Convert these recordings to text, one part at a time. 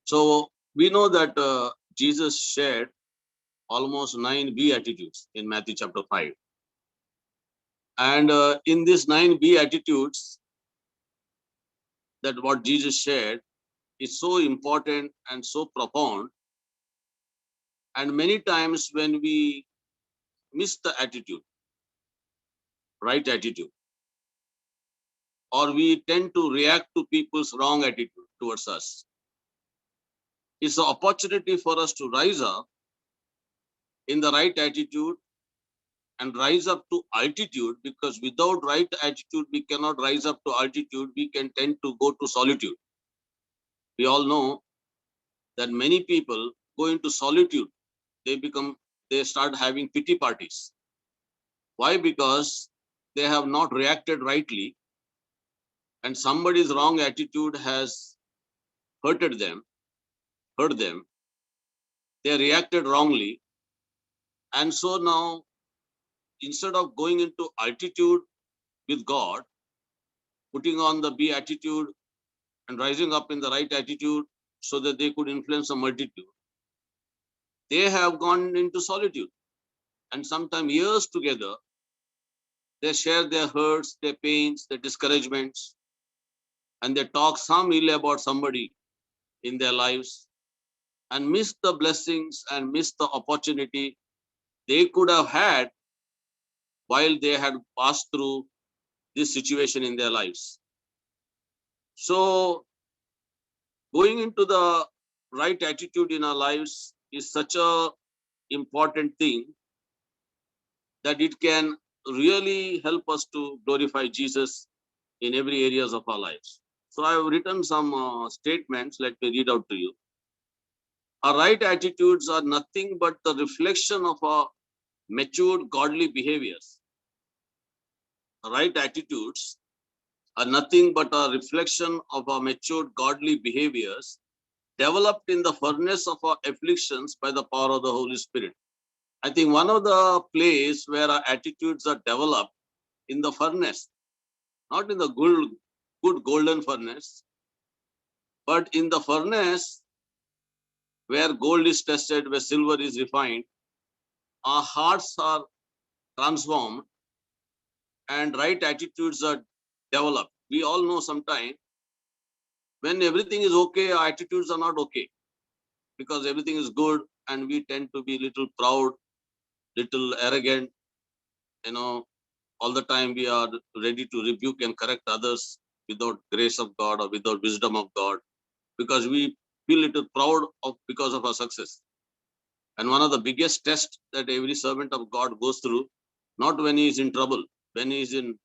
So we know that Jesus shared almost 9 beatitudes in Matthew chapter 5. And in these 9 beatitudes, that what Jesus shared is so important and so profound. And many times when we miss the attitude, right attitude, or we tend to react to people's wrong attitude towards us, it's an opportunity for us to rise up in the right attitude and rise up to altitude, because without right attitude, we cannot rise up to altitude. We can tend to go to solitude. We all know that many people go into solitude. They start having pity parties. Why? Because they have not reacted rightly, and somebody's wrong attitude has hurted them, hurt them. They reacted wrongly. And so now, instead of going into altitude with God, putting on the beatitude and rising up in the right attitude so that they could influence a multitude, they have gone into solitude. And sometimes years together, they share their hurts, their pains, their discouragements, and they talk some ill about somebody in their lives and miss the blessings and miss the opportunity they could have had while they had passed through this situation in their lives. So going into the right attitude in our lives is such a important thing that it can really help us to glorify Jesus in every areas of our lives. So I have written some statements. Let me read out to you. Our right attitudes are nothing but the reflection of our matured godly behaviors. Right attitudes are nothing but a reflection of our matured godly behaviors developed in the furnace of our afflictions by the power of the Holy Spirit. I think one of the place where our attitudes are developed in the furnace, not in the good golden furnace, but in the furnace where gold is tested, where silver is refined, our hearts are transformed and right attitudes are developed. We all know sometimes when everything is okay, our attitudes are not okay because everything is good and we tend to be little proud, little arrogant, you know, all the time we are ready to rebuke and correct others without grace of God or without wisdom of God, because we feel little proud of because of our success. And one of the biggest tests that every servant of God goes through, not when he is in trouble, when he is in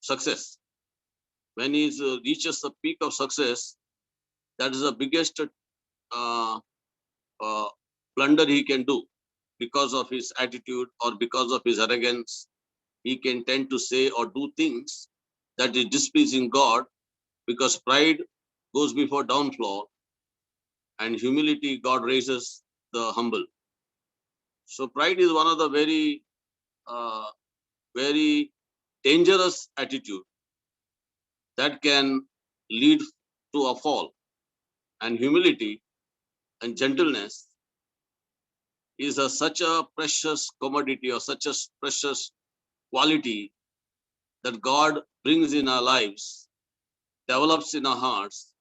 success, when he reaches the peak of success, that is the biggest uh, uh, blunder he can do. Because of his attitude or because of his arrogance, he can tend to say or do things that is displeasing God, because pride goes before downfall and humility, God raises the humble. So pride is one of the uh, very dangerous attitude that can lead to a fall. And humility and gentleness is such a precious commodity or such a precious quality that God brings in our lives, develops in our hearts,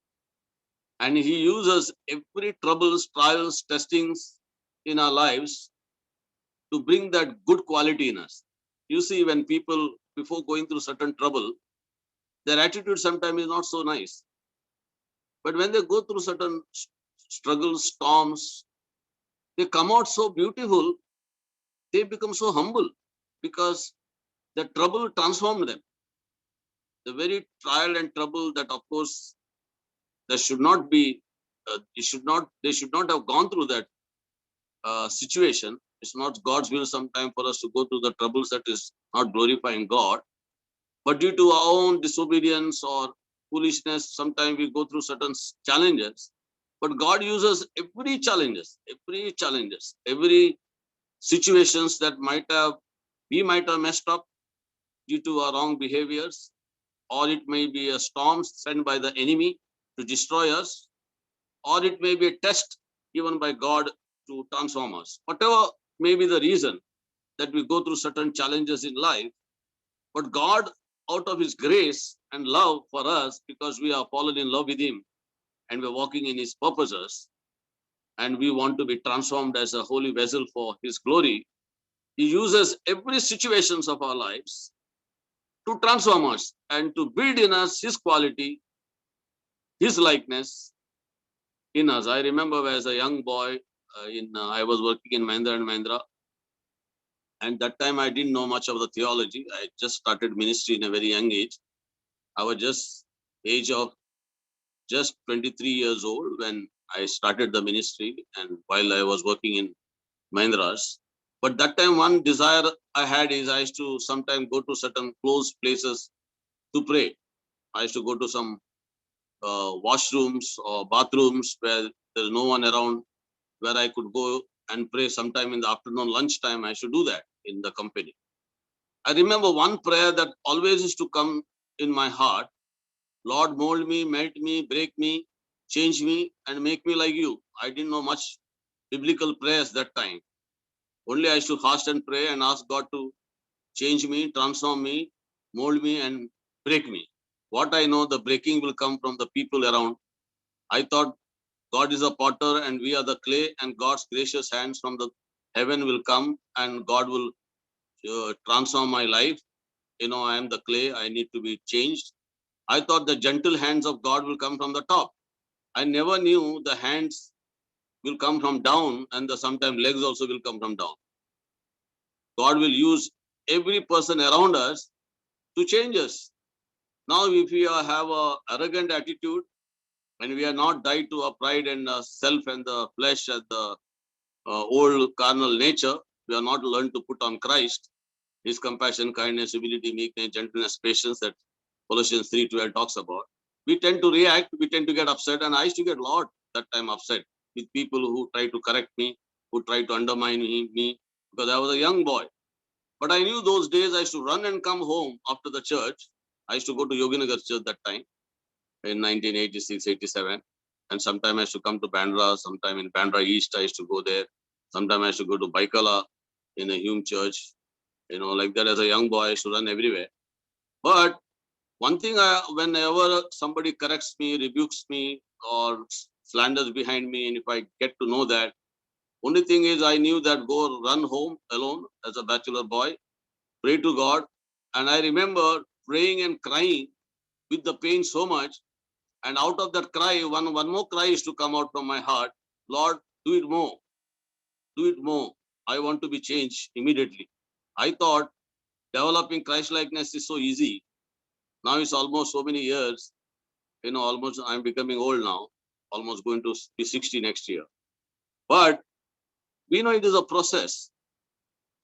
and He uses every troubles, trials, testings in our lives to bring that good quality in us. You see, when people, before going through certain trouble, their attitude sometimes is not so nice. But when they go through certain struggles, storms, they come out so beautiful, they become so humble because the trouble transformed them. The very trial and trouble that, of course, there should not be, they should not have gone through that situation. It's not God's will sometimes for us to go through the troubles that is not glorifying God. But due to our own disobedience or foolishness, sometimes we go through certain challenges. But God uses every situations that we might have messed up due to our wrong behaviors, or it may be a storm sent by the enemy to destroy us. or it may be a test given by God to transform us. Whatever may be the reason that we go through certain challenges in life, but God, out of His grace and love for us, because we are fallen in love with Him and we're walking in His purposes, and we want to be transformed as a holy vessel for His glory, He uses every situations of our lives to transform us and to build in us His quality, His likeness in us. I remember as a young boy, I was working in Mahindra and Mahindra, and that time I didn't know much of the theology. I just started ministry in a very young age. I was just age of just 23 years old when I started the ministry, and while I was working in Mahindras. But that time, one desire I had is I used to sometimes go to certain closed places to pray. I used to go to some washrooms or bathrooms where there's no one around, where I could go and pray sometime in the afternoon, lunchtime. I should do that in the company. I remember one prayer that always used to come in my heart: Lord, mold me, melt me, break me, change me, and make me like you. I didn't know much biblical prayers that time. Only I used to fast and pray and ask God to change me, transform me, mold me, and break me. What I know, the breaking will come from the people around. I thought God is a potter and we are the clay, and God's gracious hands from the heaven will come and God will transform my life. I am the clay, I need to be changed. I thought the gentle hands of God will come from the top. I never knew the hands will come from down, and the sometimes legs also will come from down. God will use every person around us to change us. Now, if we have a arrogant attitude, when we are not died to our pride and self and the flesh and the old carnal nature, we are not learned to put on Christ, His compassion, kindness, humility, meekness, gentleness, patience that Colossians 3:12 talks about. We tend to react, we tend to get upset, and I used to get a lot that time upset with people who try to correct me, who try to undermine me, because I was a young boy. But I knew those days I used to run and come home after the church. I used to go to Yoginagar church that time in 1986, 87. And sometime I used to come to Bandra, sometime in Bandra East, I used to go there. Sometime I used to go to Baikala in a Hume church. Like that as a young boy, I used to run everywhere. But one thing, whenever somebody corrects me, rebukes me, or slanders behind me, and if I get to know that, only thing is I knew that go run home alone as a bachelor boy, pray to God. And I remember praying and crying with the pain so much. And out of that cry, one more cry is to come out from my heart. Lord, do it more. Do it more. I want to be changed immediately. I thought developing Christ likeness is so easy. Now it's almost so many years. Almost I'm becoming old now. Almost going to be 60 next year. But we know it is a process.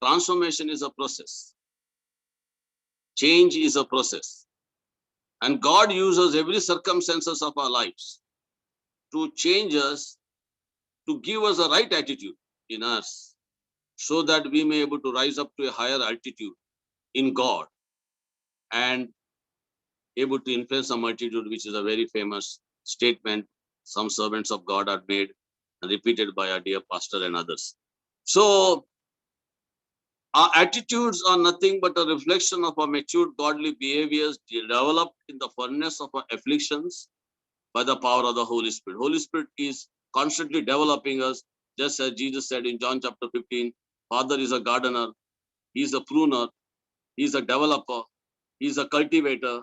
Transformation is a process. Change is a process. And God uses every circumstances of our lives to change us, to give us a right attitude in us, so that we may able to rise up to a higher altitude in God and able to influence a multitude, which is a very famous statement some servants of God are made and repeated by our dear pastor and others. So our attitudes are nothing but a reflection of our matured godly behaviors developed in the furnace of our afflictions by the power of the Holy Spirit. Holy Spirit is constantly developing us, just as Jesus said in John chapter 15, Father is a gardener, He is a pruner, He is a developer, He is a cultivator,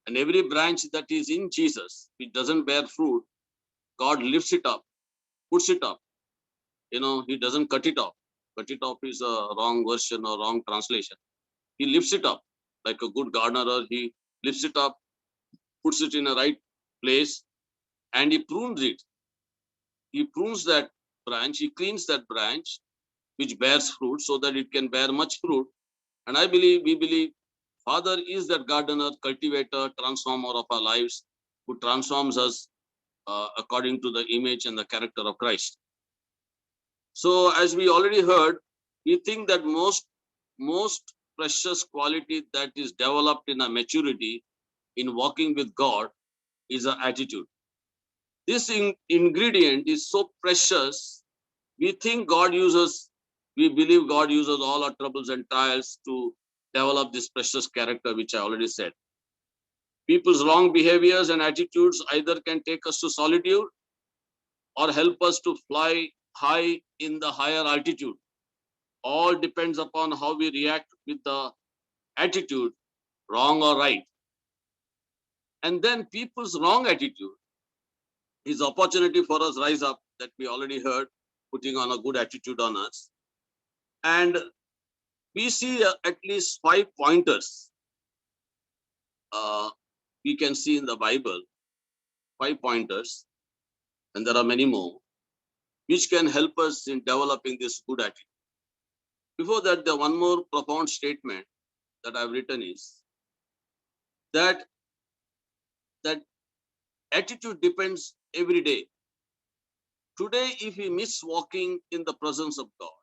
and every branch that is in Jesus, which doesn't bear fruit, God lifts it up, puts it up. He doesn't cut it off. Cut it off is a wrong version or wrong translation. He lifts it up like a good gardener. He lifts it up, puts it in a right place, and He prunes it. He prunes that branch, He cleans that branch, which bears fruit, so that it can bear much fruit. And we believe Father is that gardener, cultivator, transformer of our lives, who transforms us according to the image and the character of Christ. So, as we already heard, we think that most precious quality that is developed in a maturity in walking with God is an attitude. This ingredient is so precious. We think God uses, we believe God uses all our troubles and trials to develop this precious character, which I already said. People's wrong behaviors and attitudes either can take us to solitude or help us to fly high in the higher altitude. All depends upon how we react with the attitude, wrong or right. And then people's wrong attitude is opportunity for us rise up, that we already heard, putting on a good attitude on us. And we see at least 5 pointers we can see in the Bible, 5 pointers, and there are many more, which can help us in developing this good attitude. Before that, the one more profound statement that I've written is that that attitude depends every day. Today, if we miss walking in the presence of God,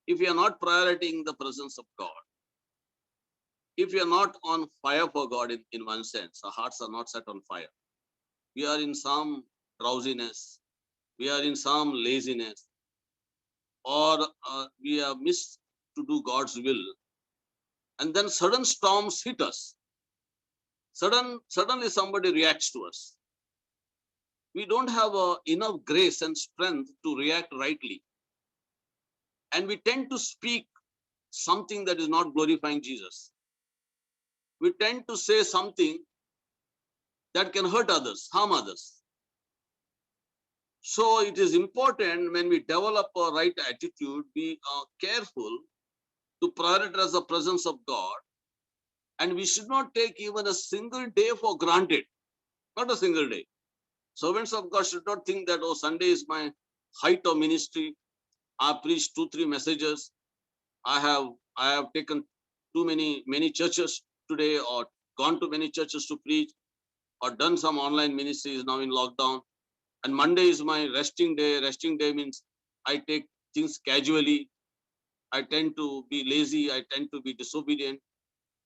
if we are not prioritizing the presence of God, if we are not on fire for God in one sense, our hearts are not set on fire. We are in some drowsiness, we are in some laziness, or we are missed to do God's will. And then sudden storms hit us. Suddenly somebody reacts to us. We don't have enough grace and strength to react rightly. And we tend to speak something that is not glorifying Jesus. We tend to say something that can hurt others, harm others. So it is important when we develop a right attitude, be careful to prioritize the presence of God. And we should not take even a single day for granted. Not a single day. Servants of God should not think that, oh, Sunday is my height of ministry. I preached 2-3 messages. I have taken too many churches today, or gone to many churches to preach, or done some online ministries now in lockdown. And Monday is my resting day. Resting day means I take things casually. I tend to be lazy. I tend to be disobedient.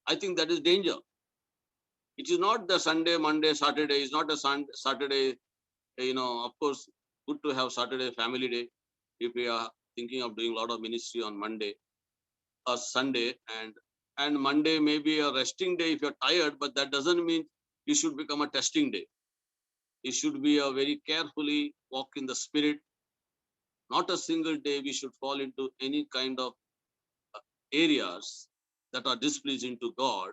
I think that is danger. It is not the Sunday, Monday, Saturday. It's not a Saturday. Of course, good to have Saturday family day if we are thinking of doing a lot of ministry on Monday or Sunday, and Monday may be a resting day if you're tired, but that doesn't mean it should become a testing day. It should be a very carefully walk in the spirit. Not a single day we should fall into any kind of areas that are displeasing to God,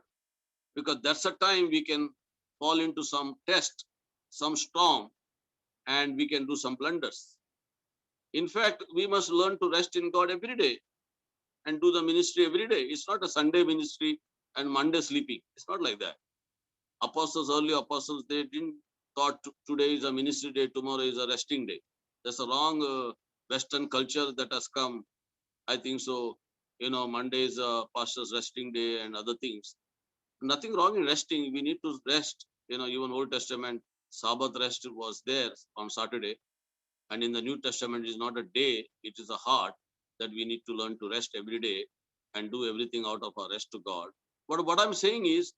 because that's a time we can fall into some test, some storm, and we can do some blunders. In fact, we must learn to rest in God every day and do the ministry every day. It's not a Sunday ministry and Monday sleeping. It's not like that. Early apostles, they didn't thought today is a ministry day, tomorrow is a resting day. That's a wrong Western culture that has come. I think so. Monday is a pastor's resting day and other things. Nothing wrong in resting. We need to rest. Even Old Testament Sabbath rest was there on Saturday. And in the New Testament, is not a day, it is a heart that we need to learn to rest every day and do everything out of our rest to God. But what I'm saying is,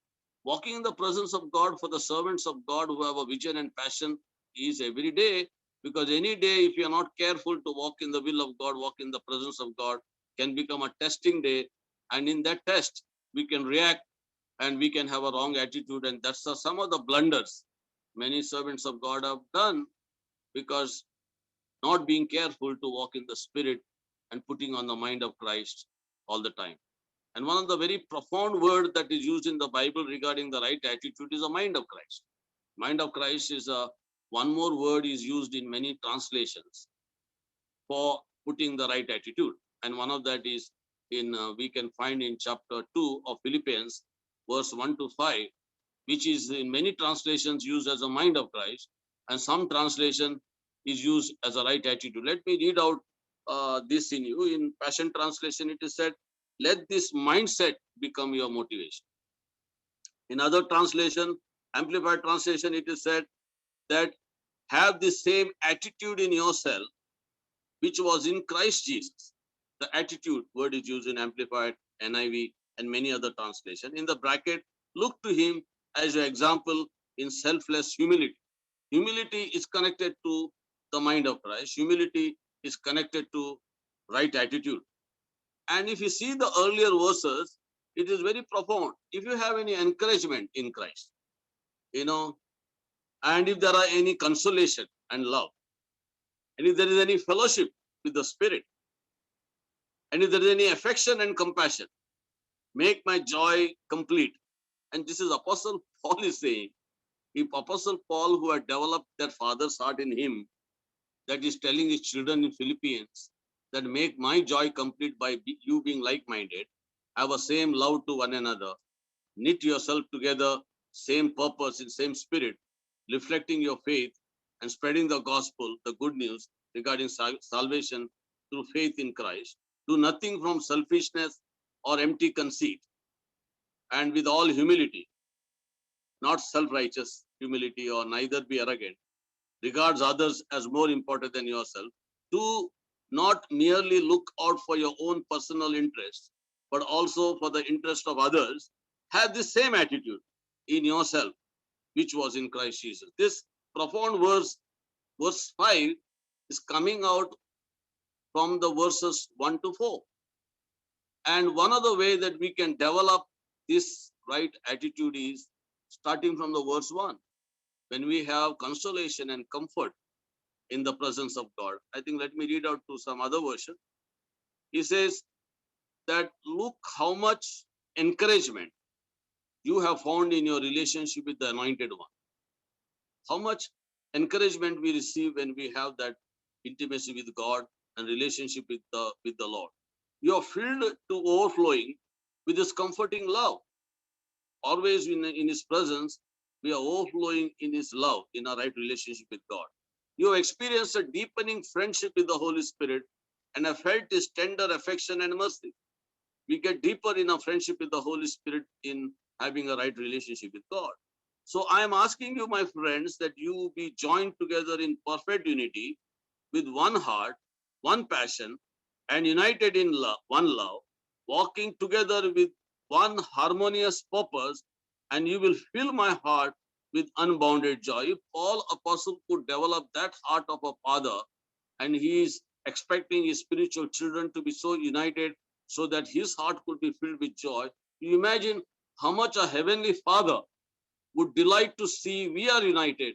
walking in the presence of God for the servants of God who have a vision and passion is every day, because any day, if you are not careful to walk in the will of God, walk in the presence of God, can become a testing day. And in that test, we can react and we can have a wrong attitude. And that's some of the blunders many servants of God have done, because not being careful to walk in the spirit and putting on the mind of Christ all the time. And one of the very profound words that is used in the Bible regarding the right attitude is the mind of Christ. Mind of Christ is one more word is used in many translations for putting the right attitude. And one of that is we can find in chapter 2 of Philippians, verse 1-5, which is in many translations used as a mind of Christ, and some translation is used as a right attitude. Let me read out this in you. In Passion Translation, it is said, let this mindset become your motivation. In other translation, Amplified Translation, it is said that have the same attitude in yourself, which was in Christ Jesus. The attitude word is used in Amplified, NIV, and many other translations. In the bracket, look to him as your example in selfless humility. Humility is connected to the mind of Christ. Humility is connected to right attitude. And if you see the earlier verses, it is very profound. If you have any encouragement in Christ, you know, and if there are any consolation and love, and if there is any fellowship with the Spirit, and if there is any affection and compassion, make my joy complete. And this is Apostle Paul is saying, if Apostle Paul, who had developed that father's heart in him, that is telling his children in Philippians, that make my joy complete by you being like-minded, have a same love to one another, knit yourself together, same purpose in same spirit, reflecting your faith and spreading the gospel, the good news regarding salvation through faith in Christ. Do nothing from selfishness or empty conceit, and with all humility, not self-righteous humility, or neither be arrogant, regards others as more important than yourself. Do not merely look out for your own personal interests, but also for the interest of others. Have the same attitude in yourself, which was in Christ Jesus. This profound verse 5, is coming out from the verses 1 to 4. And one of the way that we can develop this right attitude is starting from the verse 1. When we have consolation and comfort in the presence of God. I think let me read out to some other version. He says that look how much encouragement you have found in your relationship with the Anointed One. How much encouragement we receive when we have that intimacy with God and relationship with the Lord. You are filled to overflowing with His comforting love. Always in His presence, we are overflowing in His love, in our right relationship with God. You have experienced a deepening friendship with the Holy Spirit and have felt His tender affection and mercy. We get deeper in our friendship with the Holy Spirit in having a right relationship with God. So I am asking you, my friends, that you be joined together in perfect unity with one heart, one passion, and united in love, one love, walking together with one harmonious purpose, and you will fill my heart with unbounded joy. If Paul Apostle could develop that heart of a father, and he is expecting his spiritual children to be so united so that his heart could be filled with joy, you imagine how much a heavenly Father would delight to see we are united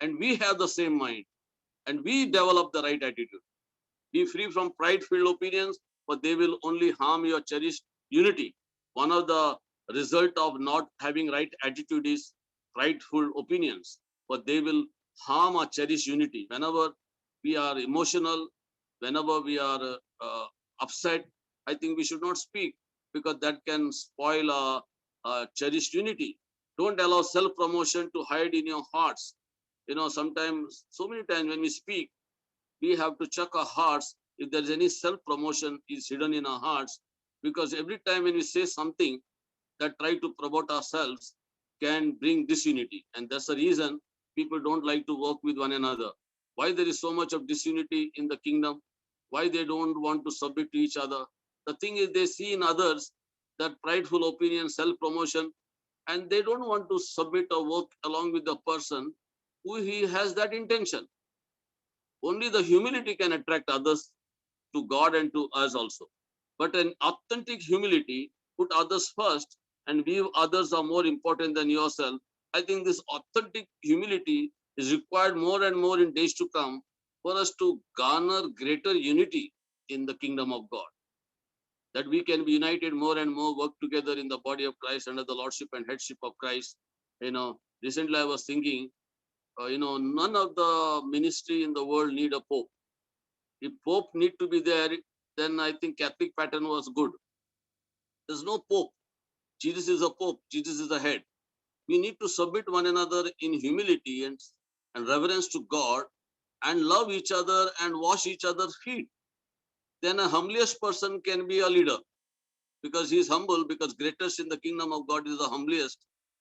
and we have the same mind and we develop the right attitude. Be free from pride-filled opinions, for they will only harm your cherished unity. One of the result of not having right attitude is prideful opinions, for they will harm our cherished unity. Whenever we are emotional, whenever we are upset, I think we should not speak, because that can spoil our cherished unity. Don't allow self-promotion to hide in your hearts. Sometimes, so many times when we speak, we have to check our hearts if there is any self-promotion is hidden in our hearts, because every time when we say something that try to promote ourselves can bring disunity. And that's the reason people don't like to work with one another. Why there is so much of disunity in the kingdom? Why they don't want to submit to each other? The thing is, they see in others that prideful opinion, self-promotion, and they don't want to submit or work along with the person who he has that intention. Only the humility can attract others to God and to us also. But an authentic humility, put others first and view others are more important than yourself. I think this authentic humility is required more and more in days to come for us to garner greater unity in the kingdom of God. That we can be united more and more, work together in the body of Christ under the lordship and headship of Christ. Recently I was thinking, none of the ministry in the world need a pope. If Pope need to be there, then I think Catholic pattern was good. There's no Pope. Jesus is a Pope. Jesus is the head. We need to submit one another in humility and reverence to God, and love each other and wash each other's feet. Then a humblest person can be a leader, because he is humble, because greatest in the kingdom of God is the humblest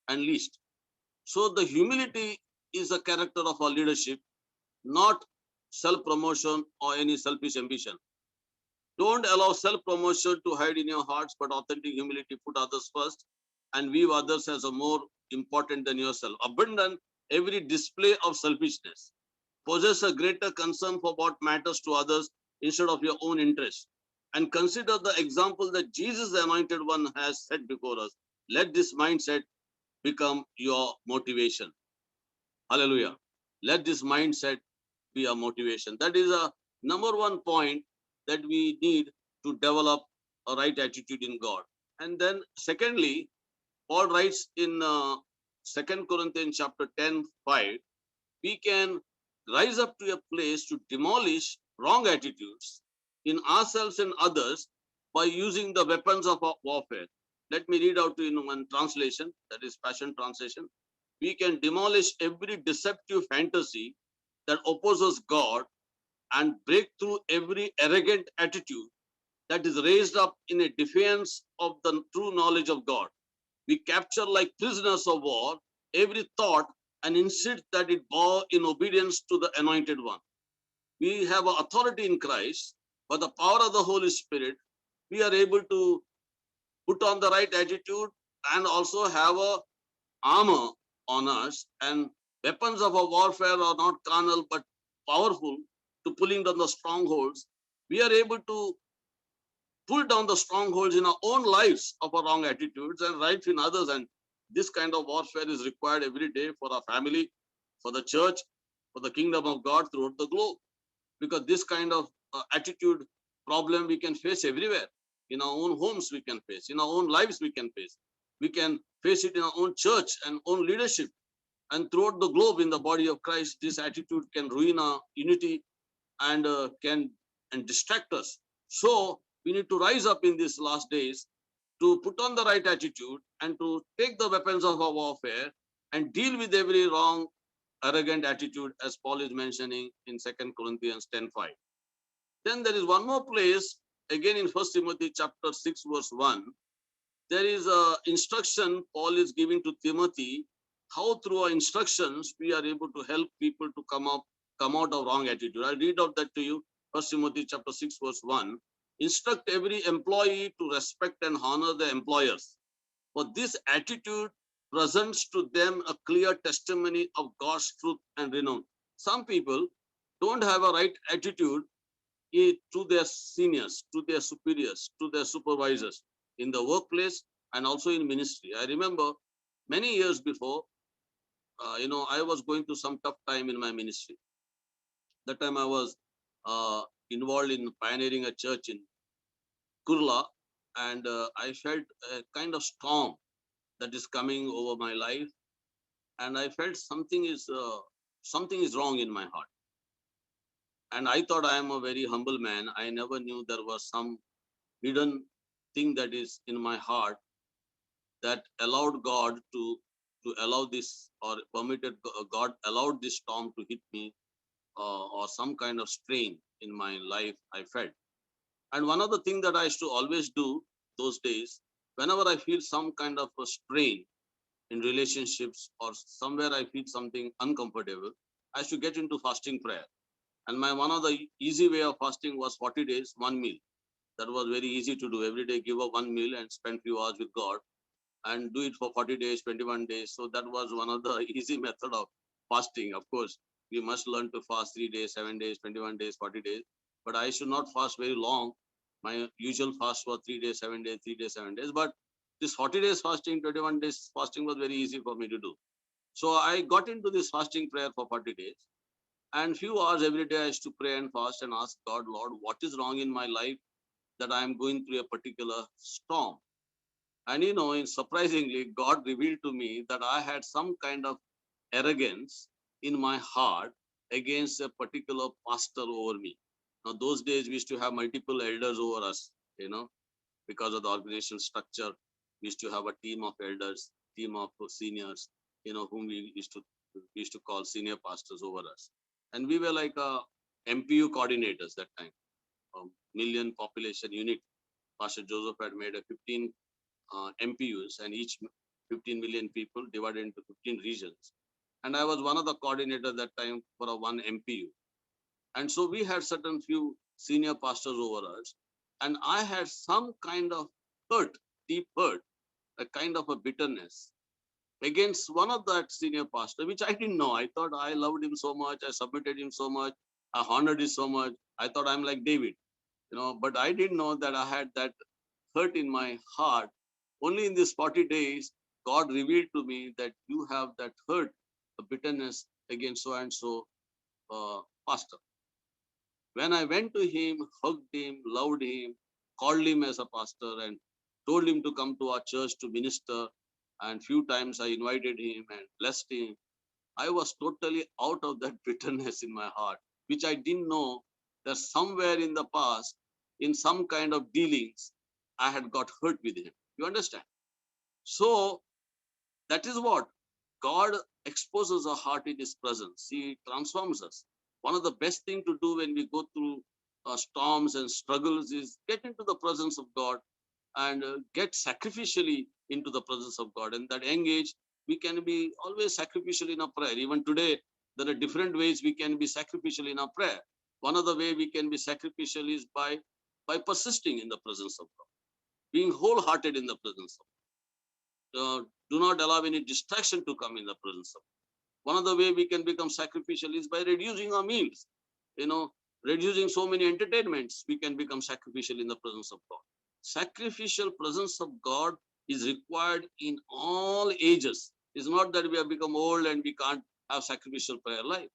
and least. So the humility is a character of our leadership, not self-promotion or any selfish ambition. Don't allow self-promotion to hide in your hearts, but authentic humility, put others first and view others as a more important than yourself. Abandon every display of selfishness. Possess a greater concern for what matters to others instead of your own interest. And consider the example that Jesus, the Anointed One, has set before us. Let this mindset become your motivation. Hallelujah. Let this mindset be a motivation. That is a number one point that we need to develop a right attitude in God. And then secondly, Paul writes in 2 Corinthians chapter 10:5, we can rise up to a place to demolish wrong attitudes in ourselves and others by using the weapons of our warfare. Let me read out to you in one translation, that is Passion Translation. We can demolish every deceptive fantasy that opposes God and break through every arrogant attitude that is raised up in a defiance of the true knowledge of God. We capture like prisoners of war every thought and insist that it bow in obedience to the Anointed One. We have an authority in Christ, by the power of the Holy Spirit, we are able to put on the right attitude and also have a armor on us, and weapons of our warfare are not carnal but powerful to pulling down the strongholds. We are able to pull down the strongholds in our own lives of our wrong attitudes and right in others. And this kind of warfare is required every day for our family, for the church, for the kingdom of God throughout the globe. Because this kind of attitude problem we can face everywhere. In our own homes we can face, in our own lives we can face. We can face it in our own church and own leadership. And throughout the globe in the body of Christ, this attitude can ruin our unity and can and distract us. So we need to rise up in these last days to put on the right attitude and to take the weapons of our warfare and deal with every wrong, arrogant attitude, as Paul is mentioning in 2 Corinthians 10:5. Then there is one more place, again in 1 Timothy chapter 6, verse 1. There is a instruction Paul is giving to Timothy, how through our instructions we are able to help people to come out of wrong attitude. I'll read out that to you. 1 Timothy chapter 6, verse 1. Instruct every employee to respect and honor the employers. For this attitude presents to them a clear testimony of God's truth and renown. Some people don't have a right attitude to their seniors, to their superiors, to their supervisors in the workplace and also in ministry. I remember many years before, I was going through some tough time in my ministry. That time I was involved in pioneering a church in Kurla, and I felt a kind of storm that is coming over my life, and I felt something is wrong in my heart. And I thought I am a very humble man. I never knew there was some hidden thing that is in my heart that allowed God to allow this, or permitted God allowed this storm to hit me, or some kind of strain in my life I felt. And one of the things that I used to always do those days, whenever I feel some kind of a strain in relationships or somewhere I feel something uncomfortable, I used to get into fasting prayer. And my one of the easy way of fasting was 40 days, one meal. That was very easy to do. Every day give up one meal and spend few hours with God and do it for 40 days, 21 days. So that was one of the easy method of fasting. Of course, we must learn to fast 3 days, 7 days, 21 days, 40 days. But I should not fast very long. My usual fast was 3 days, 7 days, 3 days, 7 days. But this 40 days fasting, 21 days fasting was very easy for me to do. So I got into this fasting prayer for 40 days. And few hours every day I used to pray and fast and ask God, Lord, what is wrong in my life that I am going through a particular storm? And surprisingly, God revealed to me that I had some kind of arrogance in my heart against a particular pastor over me. Now, those days we used to have multiple elders over us, because of the organizational structure. We used to have a team of elders, team of seniors, whom we used to call senior pastors over us. And we were like MPU coordinators that time, million population unit. Pastor Joseph had made a 15 MPUs, and each 15 million people divided into 15 regions. And I was one of the coordinators that time for a one MPU. And so we had certain few senior pastors over us. And I had some kind of hurt, deep hurt, a kind of a bitterness against one of that senior pastor, which I didn't know. I thought I loved him so much, I submitted him so much, I honored him so much. I thought I'm like David, but I didn't know that I had that hurt in my heart. Only in these 40 days, God revealed to me that you have that hurt, a bitterness against so and so pastor. When I went to him, hugged him, loved him, called him as a pastor, and told him to come to our church to minister, and few times I invited him and blessed him, I was totally out of that bitterness in my heart, which I didn't know that somewhere in the past, in some kind of dealings, I had got hurt with him. You understand? So that is what God exposes our heart in His presence. He transforms us. One of the best things to do when we go through storms and struggles is get into the presence of God and get sacrificially into the presence of God. And that young age, we can be always sacrificial in our prayer. Even today, there are different ways we can be sacrificial in our prayer. One of the way we can be sacrificial is by persisting in the presence of God, being wholehearted in the presence of God. Do not allow any distraction to come in the presence of God. One of the way we can become sacrificial is by reducing our meals. Reducing so many entertainments, we can become sacrificial in the presence of God. Sacrificial presence of God is required in all ages. It's not that we have become old and we can't have sacrificial prayer life.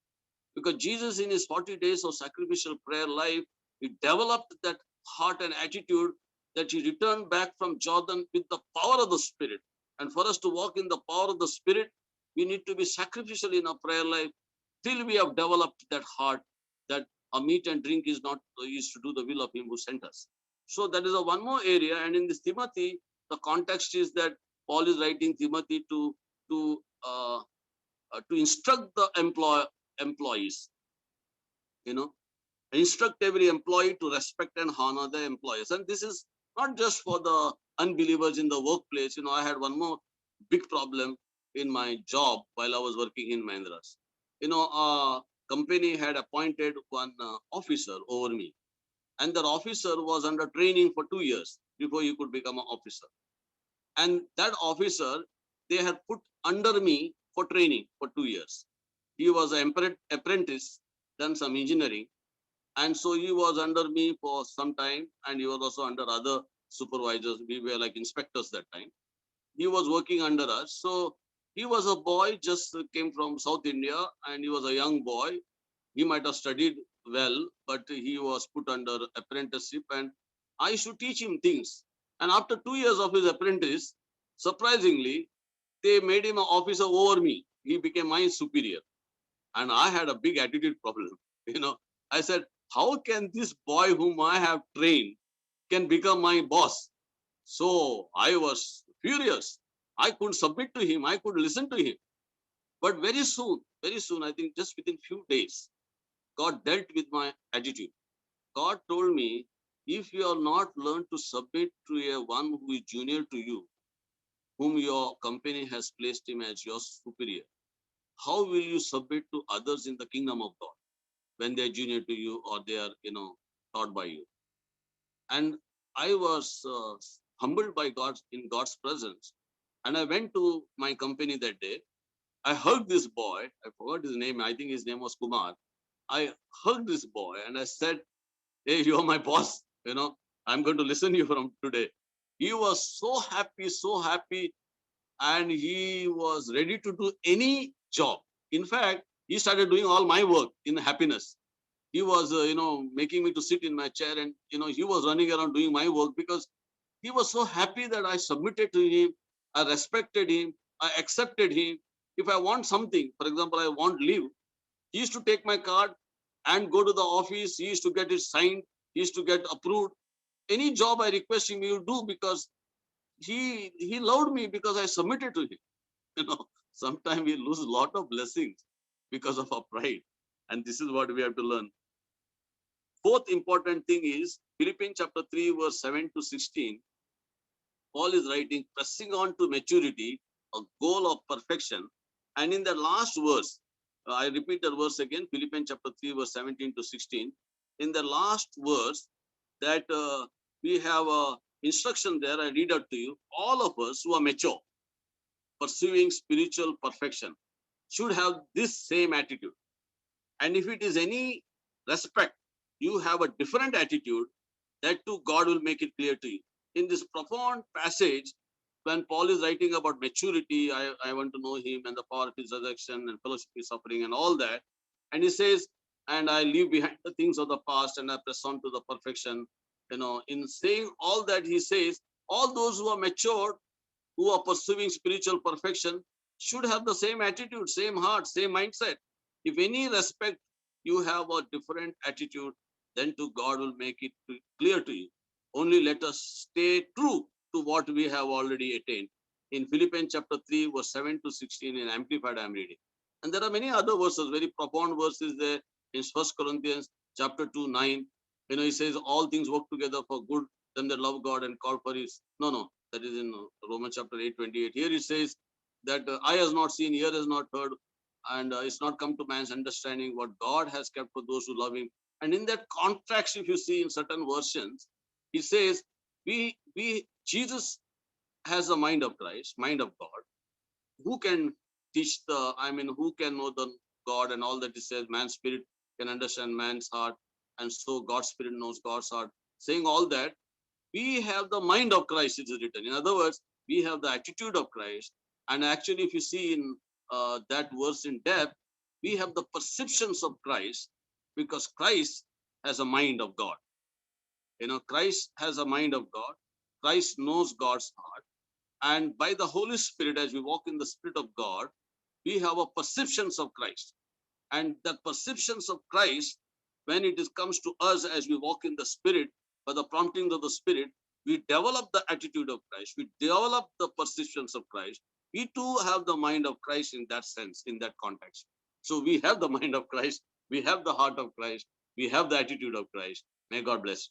Because Jesus, in his 40 days of sacrificial prayer life, he developed that heart and attitude that he returned back from Jordan with the power of the Spirit. And for us to walk in the power of the Spirit, we need to be sacrificial in our prayer life till we have developed that heart that our meat and drink is not is to do the will of him who sent us. So that is a one more area. And in this Timothy, the context is that Paul is writing Timothy to uh, instruct the employees, you know, instruct every employee to respect and honor the employers. And this is not just for the unbelievers in the workplace. I had one more big problem in my job while I was working in Mahindras. A company had appointed one officer over me, and that officer was under training for 2 years before he could become an officer. And that officer, they had put under me for training for 2 years. He was an apprentice, done some engineering, and so he was under me for some time, and he was also under other supervisors. We were like inspectors that time. He was working under us. So he was a boy, just came from South India, and he was a young boy. He might have studied well, but he was put under apprenticeship, and I should teach him things. And after 2 years of his apprentice, surprisingly, they made him an officer over me. He became my superior. And I had a big attitude problem. I said, how can this boy whom I have trained can become my boss? So I was furious. I couldn't submit to him. I could listen to him. But very soon, I think just within few days, God dealt with my attitude. God told me, if you have not learned to submit to a one who is junior to you, whom your company has placed him as your superior, how will you submit to others in the kingdom of God when they are junior to you or they are, taught by you? And I was humbled by God in God's presence. And I went to my company that day. I hugged this boy. I forgot his name. I think his name was Kumar. I hugged this boy and I said, hey, you're my boss. I'm going to listen to you from today. He was so happy, and he was ready to do any job. In fact, he started doing all my work in happiness. He was, making me to sit in my chair, and, he was running around doing my work because he was so happy that I submitted to him. I respected him. I accepted him. If I want something, for example, I want leave, he used to take my card and go to the office. He used to get it signed. He used to get approved. Any job I request him, he would do because he loved me because I submitted to him. Sometimes we lose a lot of blessings because of our pride. And this is what we have to learn. Fourth important thing is Philippians chapter 3, verse 7 to 16. Paul is writing, pressing on to maturity, a goal of perfection. And in the last verse, I repeat the verse again, Philippians chapter 3, verse 17 to 16. In the last verse, that we have a instruction there, I read out to you. All of us who are mature, pursuing spiritual perfection should have this same attitude. And if it is any respect, you have a different attitude, that too God will make it clear to you. In this profound passage, when Paul is writing about maturity, I want to know him and the power of his resurrection and fellowship his suffering and all that. And he says, and I leave behind the things of the past and I press on to the perfection. In saying all that, he says, all those who are matured, who are pursuing spiritual perfection, should have the same attitude, same heart, same mindset. If any respect you have a different attitude, then to God will make it clear to you. Only let us stay true to what we have already attained. In Philippians chapter 3, verse 7 to 16 in Amplified, I am reading. And there are many other verses, very profound verses there in 1 Corinthians chapter 2, 9. He says, all things work together for good, them that love God and call for his. No, that is in Romans chapter 8, 28. Here it says that eye has not seen, ear has not heard, and it's not come to man's understanding what God has kept for those who love him. And in that contrast, if you see in certain versions, he says, Jesus has the mind of Christ, mind of God. Who can teach who can know the God and all that he says, man's spirit can understand man's heart, and so God's spirit knows God's heart. Saying all that, we have the mind of Christ, it is written. In other words, we have the attitude of Christ. And actually, if you see in that verse in depth, we have the perceptions of Christ, because Christ has a mind of God. Christ has a mind of God. Christ knows God's heart. And by the Holy Spirit, as we walk in the Spirit of God, we have a perceptions of Christ. And the perceptions of Christ, when comes to us as we walk in the Spirit, by the prompting of the Spirit, we develop the attitude of Christ. We develop the perceptions of Christ. We too have the mind of Christ in that sense, in that context. So we have the mind of Christ. We have the heart of Christ. We have the attitude of Christ. May God bless.